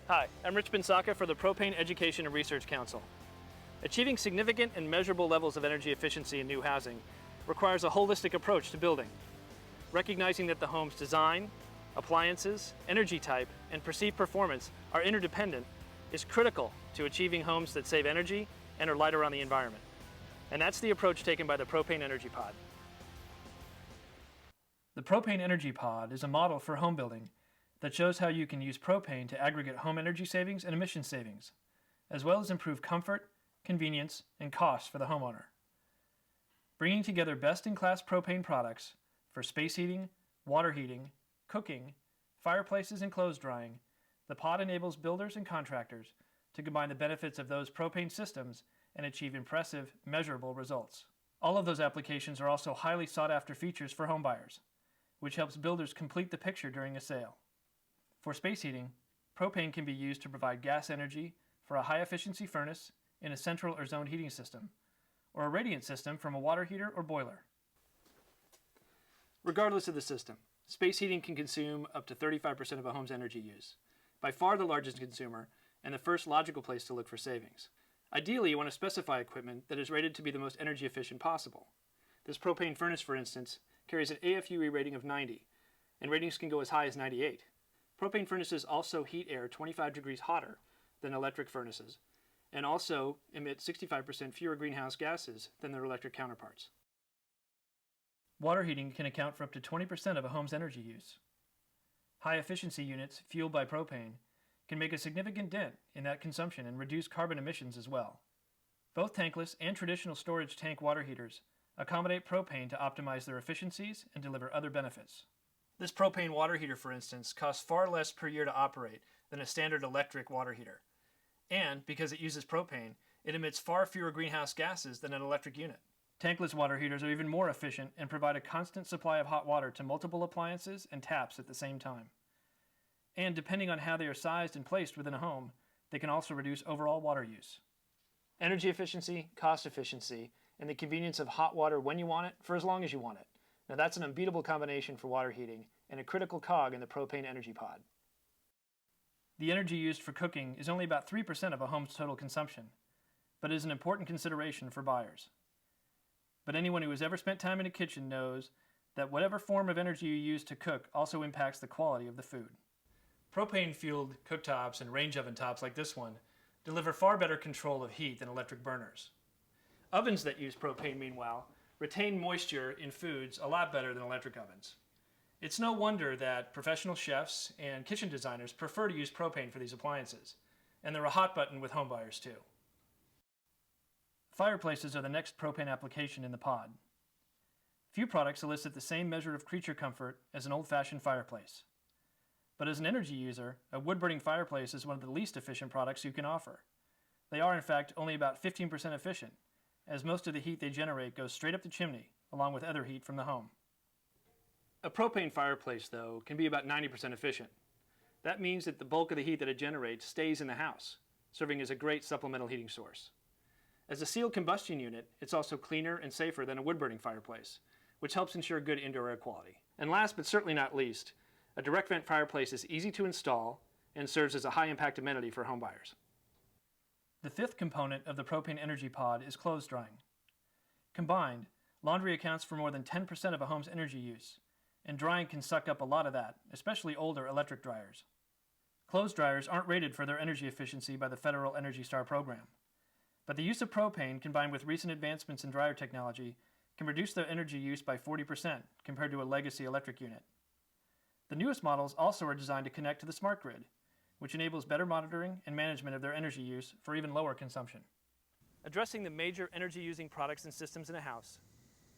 Hi, I'm Rich Binsaka for the Propane Education and Research Council. Achieving significant and measurable levels of energy efficiency in new housing requires a holistic approach to building. Recognizing that the home's design, appliances, energy type, and perceived performance are interdependent is critical to achieving homes that save energy and are lighter on the environment. And that's the approach taken by the Propane Energy Pod. The Propane Energy Pod is a model for home building that shows how you can use propane to aggregate home energy savings and emission savings, as well as improve comfort, convenience, and cost for the homeowner. Bringing together best-in-class propane products for space heating, water heating, cooking, fireplaces, and clothes drying, the pod enables builders and contractors to combine the benefits of those propane systems and achieve impressive, measurable results. All of those applications are also highly sought-after features for home buyers, which helps builders complete the picture during a sale. For space heating, propane can be used to provide gas energy for a high-efficiency furnace in a central or zoned heating system, or a radiant system from a water heater or boiler. Regardless of the system, space heating can consume up to 35% of a home's energy use, by far the largest consumer and the first logical place to look for savings. Ideally, you want to specify equipment that is rated to be the most energy efficient possible. This propane furnace, for instance, carries an AFUE rating of 90, and ratings can go as high as 98. Propane furnaces also heat air 25 degrees hotter than electric furnaces, and also emit 65% fewer greenhouse gases than their electric counterparts. Water heating can account for up to 20% of a home's energy use. High-efficiency units fueled by propane can make a significant dent in that consumption and reduce carbon emissions as well. Both tankless and traditional storage tank water heaters accommodate propane to optimize their efficiencies and deliver other benefits. This propane water heater, for instance, costs far less per year to operate than a standard electric water heater. And, because it uses propane, it emits far fewer greenhouse gases than an electric unit. Tankless water heaters are even more efficient and provide a constant supply of hot water to multiple appliances and taps at the same time. And depending on how they are sized and placed within a home, they can also reduce overall water use. Energy efficiency, cost efficiency, and the convenience of hot water when you want it for as long as you want it. Now that's an unbeatable combination for water heating and a critical cog in the Propane Energy Pod. The energy used for cooking is only about 3% of a home's total consumption, but is an important consideration for buyers. But anyone who has ever spent time in a kitchen knows that whatever form of energy you use to cook also impacts the quality of the food. Propane-fueled cooktops and range oven tops like this one deliver far better control of heat than electric burners. Ovens that use propane, meanwhile, retain moisture in foods a lot better than electric ovens. It's no wonder that professional chefs and kitchen designers prefer to use propane for these appliances, and they're a hot button with homebuyers too. Fireplaces are the next propane application in the pod. Few products elicit the same measure of creature comfort as an old-fashioned fireplace. But as an energy user, a wood-burning fireplace is one of the least efficient products you can offer. They are, in fact, only about 15% efficient, as most of the heat they generate goes straight up the chimney, along with other heat from the home. A propane fireplace, though, can be about 90% efficient. That means that the bulk of the heat that it generates stays in the house, serving as a great supplemental heating source. As a sealed combustion unit, it's also cleaner and safer than a wood-burning fireplace, which helps ensure good indoor air quality. And last but certainly not least, a direct vent fireplace is easy to install and serves as a high-impact amenity for home buyers. The fifth component of the Propane Energy Pod is clothes drying. Combined, laundry accounts for more than 10% of a home's energy use, and drying can suck up a lot of that, especially older electric dryers. Clothes dryers aren't rated for their energy efficiency by the Federal Energy Star program, but the use of propane combined with recent advancements in dryer technology can reduce their energy use by 40% compared to a legacy electric unit. The newest models also are designed to connect to the smart grid, which enables better monitoring and management of their energy use for even lower consumption. Addressing the major energy-using products and systems in a house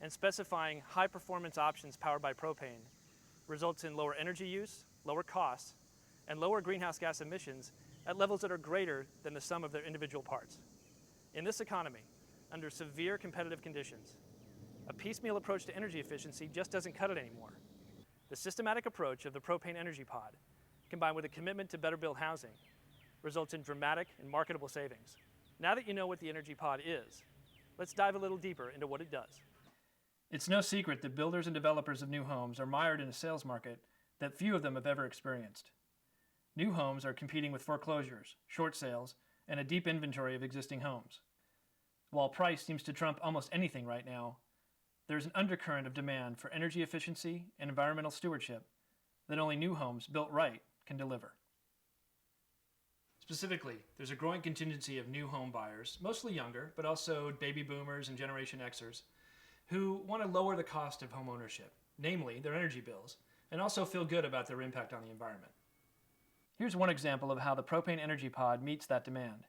and specifying high-performance options powered by propane results in lower energy use, lower costs, and lower greenhouse gas emissions at levels that are greater than the sum of their individual parts. In this economy, under severe competitive conditions, a piecemeal approach to energy efficiency just doesn't cut it anymore. The systematic approach of the Propane Energy Pod, combined with a commitment to better build housing, results in dramatic and marketable savings. Now that you know what the Energy Pod is, let's dive a little deeper into what it does. It's no secret that builders and developers of new homes are mired in a sales market that few of them have ever experienced. New homes are competing with foreclosures, short sales, and a deep inventory of existing homes. While price seems to trump almost anything right now, there's an undercurrent of demand for energy efficiency and environmental stewardship that only new homes built right can deliver. Specifically, there's a growing contingency of new home buyers, mostly younger, but also baby boomers and Generation Xers, who want to lower the cost of home ownership, namely their energy bills, and also feel good about their impact on the environment. Here's one example of how the Propane Energy Pod meets that demand.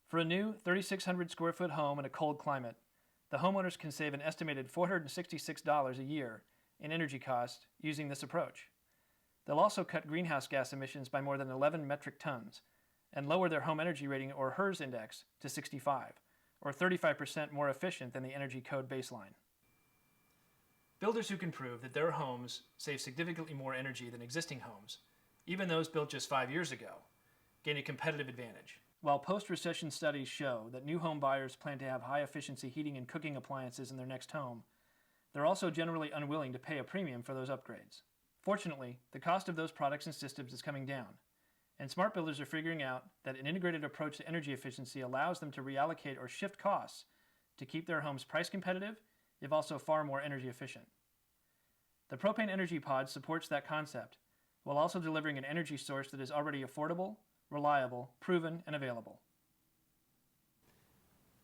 For a new 3,600 square foot home in a cold climate, the homeowners can save an estimated $466 a year in energy costs using this approach. They'll also cut greenhouse gas emissions by more than 11 metric tons and lower their home energy rating or HERS index to 65, or 35% more efficient than the Energy Code baseline. Builders who can prove that their homes save significantly more energy than existing homes, even those built just 5 years ago, gain a competitive advantage. While post-recession studies show that new home buyers plan to have high-efficiency heating and cooking appliances in their next home, they're also generally unwilling to pay a premium for those upgrades. Fortunately, the cost of those products and systems is coming down, and smart builders are figuring out that an integrated approach to energy efficiency allows them to reallocate or shift costs to keep their homes price competitive, if also far more energy efficient. The Propane Energy Pod supports that concept, while also delivering an energy source that is already affordable, reliable, proven, and available.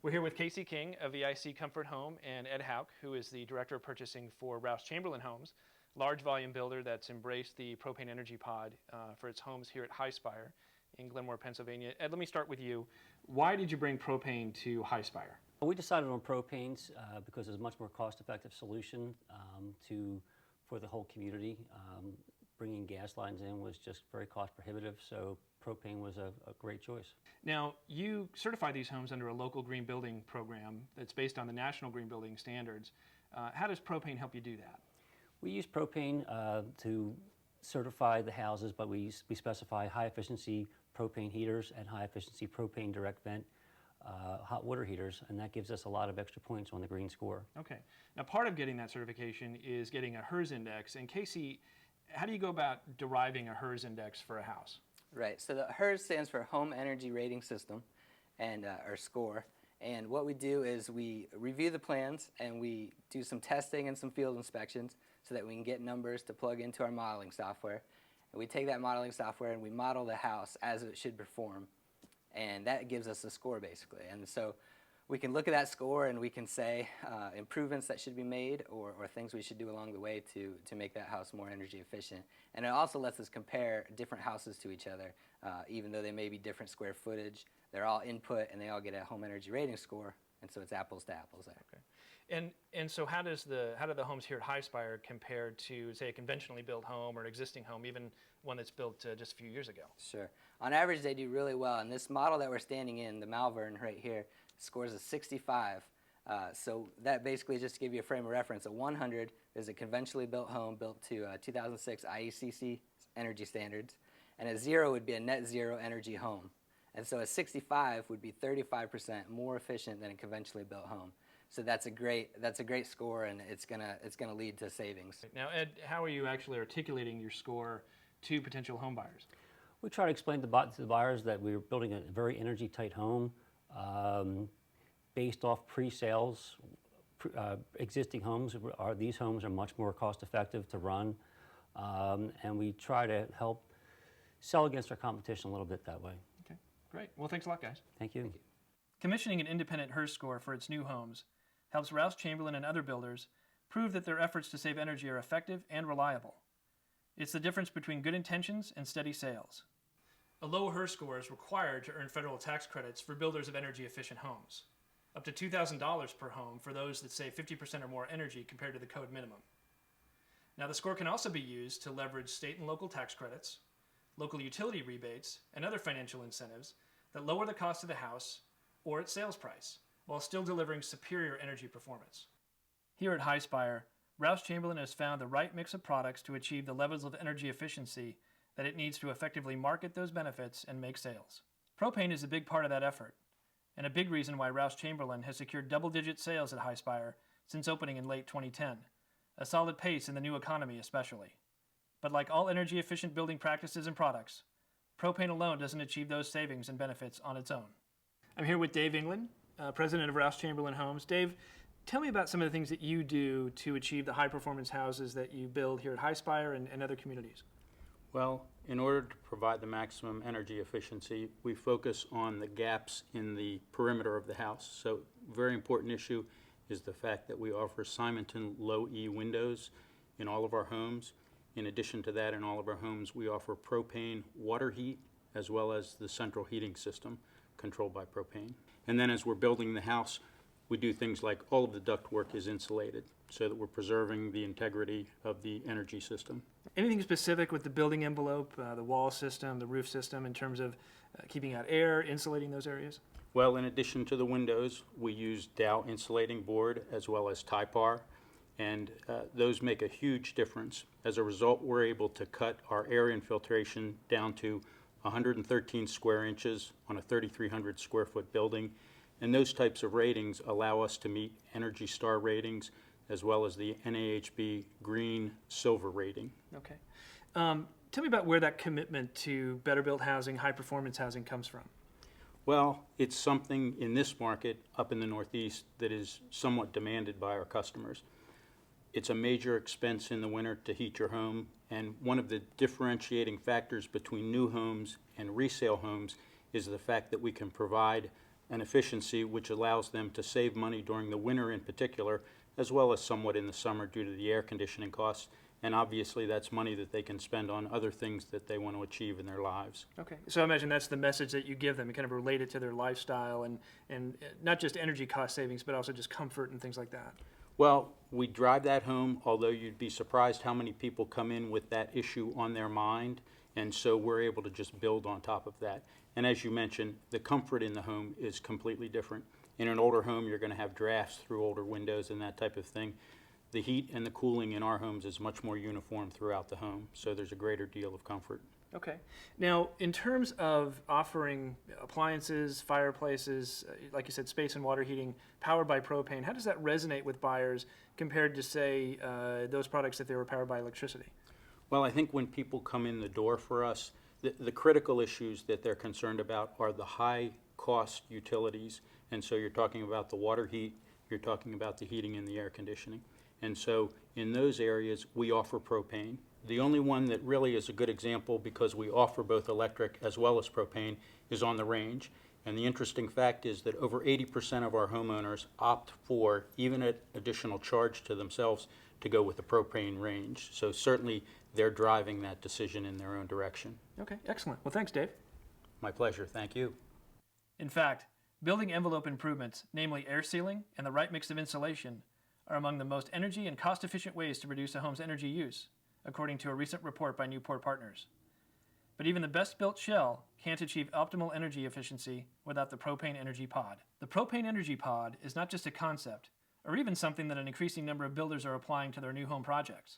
We're here with Casey King of EIC Comfort Home and Ed Hauk, who is the Director of Purchasing for Rouse Chamberlain Homes, large volume builder that's embraced the Propane Energy Pod for its homes here at Spire in Glenmore, Pennsylvania. Ed, let me start with you. Why did you bring propane to Spire? We decided on propanes because it's a much more cost-effective solution for the whole community. Bringing gas lines in was just very cost prohibitive, so propane was a great choice. Now, you certify these homes under a local green building program that's based on the National Green Building Standards. How does propane help you do that? We use propane to certify the houses, but we specify high-efficiency propane heaters and high-efficiency propane direct vent hot water heaters, and that gives us a lot of extra points on the green score. Okay. Now, part of getting that certification is getting a HERS index. And Casey, how do you go about deriving a HERS index for a house? Right. So the HERS stands for Home Energy Rating System, and or score. And what we do is we review the plans and we do some testing and some field inspections so that we can get numbers to plug into our modeling software. And we take that modeling software and we model the house as it should perform. And that gives us a score, basically. And so we can look at that score and we can say improvements that should be made or things we should do along the way to make that house more energy efficient. And it also lets us compare different houses to each other, even though they may be different square footage. They're all input and they all get a home energy rating score, and so it's apples to apples there. Okay. And so how do the homes here at Spire compare to, say, a conventionally built home or an existing home, even one that's built just a few years ago? Sure. On average, they do really well. And this model that we're standing in, the Malvern right here, scores a 65. So that basically, just to give you a frame of reference, a 100 is a conventionally built home built to 2006 IECC energy standards, and a 0 would be a net zero energy home. And so a 65 would be 35% more efficient than a conventionally built home. So that's a great score, and it's gonna lead to savings. Now, Ed, how are you actually articulating your score to potential home buyers? We try to explain to the buyers that we're building a very energy tight home based off pre-sales. Existing homes, these homes are much more cost effective to run, and we try to help sell against our competition a little bit that way. Okay, great. Well, thanks a lot, guys. Thank you. Commissioning an independent HERS score for its new homes helps Rouse Chamberlain and other builders prove that their efforts to save energy are effective and reliable. It's the difference between good intentions and steady sales. A low HERS score is required to earn federal tax credits for builders of energy-efficient homes, up to $2,000 per home for those that save 50% or more energy compared to the code minimum. Now, the score can also be used to leverage state and local tax credits, local utility rebates, and other financial incentives that lower the cost of the house or its sales price, while still delivering superior energy performance. Here at Spire, Rouse Chamberlain has found the right mix of products to achieve the levels of energy efficiency that it needs to effectively market those benefits and make sales. Propane is a big part of that effort, and a big reason why Rouse Chamberlain has secured double-digit sales at Spire since opening in late 2010, a solid pace in the new economy especially. But like all energy-efficient building practices and products, Propane alone doesn't achieve those savings and benefits on its own. I'm here with Dave England, president of Rouse Chamberlain Homes. Dave, tell me about some of the things that you do to achieve the high-performance houses that you build here at Spire and other communities. Well, in order to provide the maximum energy efficiency, we focus on the gaps in the perimeter of the house. So, very important issue is the fact that we offer Simonton low E windows in all of our homes. In addition to that, in all of our homes, we offer propane water heat as well as the central heating system controlled by propane. And then as we're building the house, we do things like all of the ductwork is insulated so that we're preserving the integrity of the energy system. Anything specific with the building envelope, the wall system, the roof system in terms of keeping out air, insulating those areas? Well, in addition to the windows, we use Dow insulating board as well as Typar, and those make a huge difference. As a result, we're able to cut our air infiltration down to 113 square inches on a 3,300 square foot building, and those types of ratings allow us to meet Energy Star ratings as well as the NAHB Green Silver rating. Okay. Tell me about where that commitment to better built housing, high performance housing comes from. Well, it's something in this market up in the Northeast that is somewhat demanded by our customers. It's a major expense in the winter to heat your home, and one of the differentiating factors between new homes and resale homes is the fact that we can provide an efficiency which allows them to save money during the winter in particular, as well as somewhat in the summer due to the air conditioning costs. And obviously that's money that they can spend on other things that they want to achieve in their lives. Okay, so I imagine that's the message that you give them. You kind of relate it to their lifestyle and not just energy cost savings, but also just comfort and things like that. Well, we drive that home, although you'd be surprised how many people come in with that issue on their mind, and so we're able to just build on top of that. And as you mentioned, the comfort in the home is completely different. In an older home, you're going to have drafts through older windows and that type of thing. The heat and the cooling in our homes is much more uniform throughout the home, so there's a greater deal of comfort. Okay. Now, in terms of offering appliances, fireplaces, like you said, space and water heating, powered by propane, how does that resonate with buyers compared to, say, those products that they were powered by electricity? Well, I think when people come in the door for us, the critical issues that they're concerned about are the high cost utilities. And so you're talking about the water heat, you're talking about the heating and the air conditioning. And so in those areas, we offer propane. The only one that really is a good example, because we offer both electric as well as propane, is on the range. And the interesting fact is that over 80% of our homeowners opt for, even at additional charge to themselves, to go with the propane range. So certainly they're driving that decision in their own direction. Okay, excellent. Well, thanks, Dave. My pleasure. Thank you. In fact, building envelope improvements, namely air sealing and the right mix of insulation, are among the most energy and cost-efficient ways to reduce a home's energy use, according to a recent report by Newport Partners. But even the best-built shell can't achieve optimal energy efficiency without the Propane Energy Pod. The Propane Energy Pod is not just a concept, or even something that an increasing number of builders are applying to their new home projects.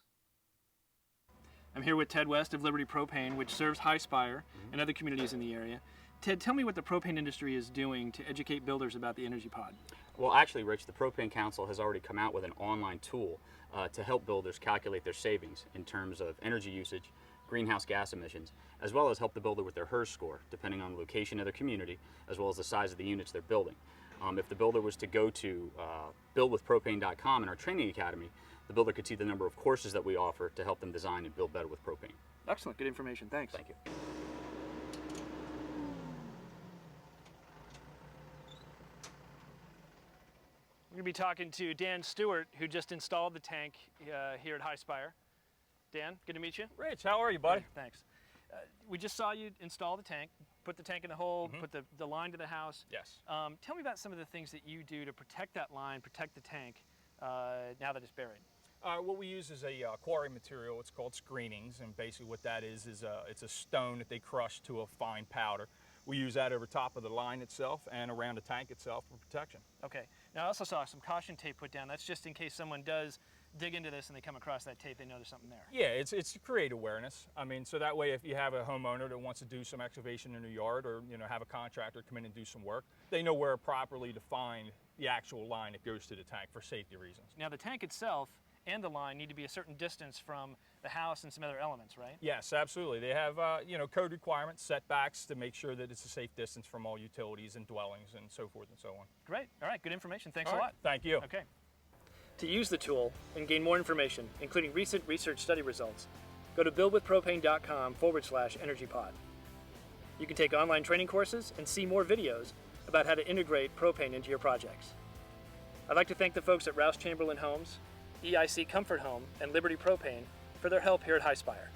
I'm here with Ted West of Liberty Propane, which serves Spire and other communities in the area. Ted, tell me what the propane industry is doing to educate builders about the Energy Pod. Well, actually, Rich, the Propane Council has already come out with an online tool to help builders calculate their savings in terms of energy usage, greenhouse gas emissions, as well as help the builder with their HERS score, depending on the location of their community, as well as the size of the units they're building. If the builder was to go to buildwithpropane.com in our training academy, the builder could see the number of courses that we offer to help them design and build better with propane. Excellent, good information, thanks. Thank you. We're going to be talking to Dan Stewart, who just installed the tank here at Spire. Dan, good to meet you. Rich, how are you, buddy? Thanks. We just saw you install the tank, put the tank in the hole, put the line to the house. Yes. Tell me about some of the things that you do to protect that line, protect the tank, now that it's buried. What we use is a quarry material. It's called screenings, and basically what that is it's a stone that they crush to a fine powder. We use that over top of the line itself and around the tank itself for protection. Okay. Now I also saw some caution tape put down. That's just in case someone does dig into this and they come across that tape, they know there's something there. Yeah, it's to create awareness. I mean, so that way if you have a homeowner that wants to do some excavation in their yard, or have a contractor come in and do some work, they know where properly to find the actual line that goes to the tank for safety reasons. Now the tank itself and the line need to be a certain distance from the house and some other elements, right? Yes, absolutely. They have code requirements, setbacks to make sure that it's a safe distance from all utilities and dwellings and so forth and so on. Great. All right, good information. Thanks All a right, lot. thank you. Okay. To use the tool and gain more information, including recent research study results, go to buildwithpropane.com/energypod. You can take online training courses and see more videos about how to integrate propane into your projects. I'd like to thank the folks at Rouse Chamberlain Homes, EIC Comfort Home, and Liberty Propane for their help here at Spire.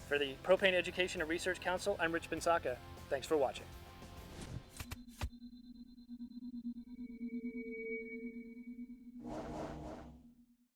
For the Propane Education and Research Council, I'm Rich Bensaka. Thanks for watching.